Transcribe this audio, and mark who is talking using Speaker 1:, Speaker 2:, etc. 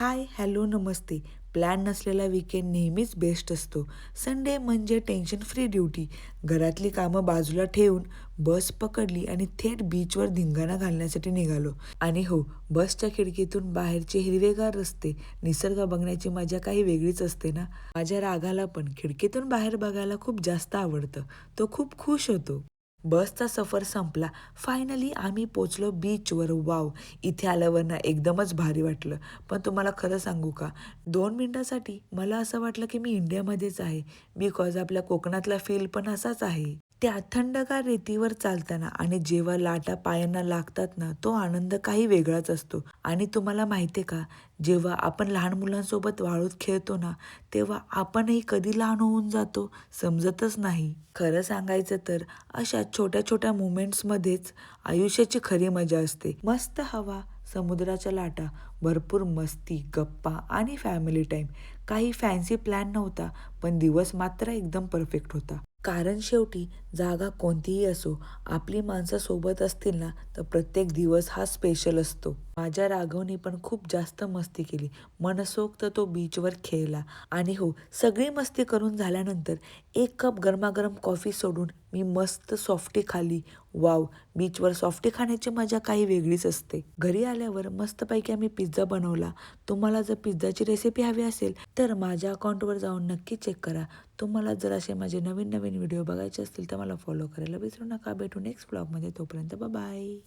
Speaker 1: हाय, hello, नमस्ते. Plan नसलेला weekend नेहमीच best असतो. संडे म्हणजे टेन्शन फ्री ड्युटी. घरातली कामं बाजूला ठेवून बस पकडली आणि थेट बीचवर धिंगाणा घालण्यासाठी निघालो. आणि हो, बसच्या खिडकीतून बाहेरचे हिरवेगार रस्ते, निसर्ग बघण्याची मजा काही वेगळीच असते ना. माझ्या रागाला पण खिडकीतून बाहेर बघायला खूप जास्त आवडतं. तो खूप खुश होतो. बसचा सफर संपला. फायनली आम्ही पोचलो बीचवर. वाव! इथे आल्यावर ना एकदमच भारी वाटलं. पण तुम्हाला खरं सांगू का? 2 मिनिटासाठी मला असं वाटलं की मी इंडियामध्येच आहे. बिकॉज आपल्या कोकणातला फील पण असाच आहे. त्या थंडगार रेतीवर चालताना आणि जेव्हा लाटा पायांना लागतात ना, तो आनंद काही वेगळाच असतो. आणि तुम्हाला माहिती आहे का, जेव्हा आपण लहान मुलांसोबत वाळूत खेळतो ना, तेव्हा आपणही कधी लहान होऊन जातो समजतच नाही. खरं सांगायचं तर अशा छोट्या-छोट्या मोमेंट्समध्येच आयुष्याची खरी मजा असते. मस्त हवा, समुद्राच्या लाटा, भरपूर मस्ती, गप्पा आणि फॅमिली टाईम. काही फॅन्सी प्लॅन नव्हता, पण दिवस मात्र एकदम परफेक्ट होता. कारण शेवटी जागा कोणतीही असो, आपली माणसं सोबत असतील ना, तर प्रत्येक दिवस हा स्पेशल असतो. माझ्या राघवने पण खूप जास्त मस्ती केली. मनसोक्त तो बीचवर खेळला. आणि हो, सगळी मस्ती करून झाल्यानंतर 1 कप गरमागरम कॉफी सोडून मी मस्त सॉफ्टी खाल्ली. वॉव! बीचवर सॉफ्टी खाण्याची मजा काही वेगळीच असते. घरी आल्यावर मस्तपैकी आम्ही पिझ्झा बनवला. तुम्हाला जर पिझ्झाची रेसिपी हवी असेल, तर माझ्या अकाउंटवर जाऊन नक्की चेक करा. तुम्हाला जर असे माझे नवीन-नवीन व्हिडिओ बघायचे असतील, तर मला फॉलो करायला विसरू नका. भेटू नेक्स्ट व्लॉगमध्ये. तोपर्यंत बाय.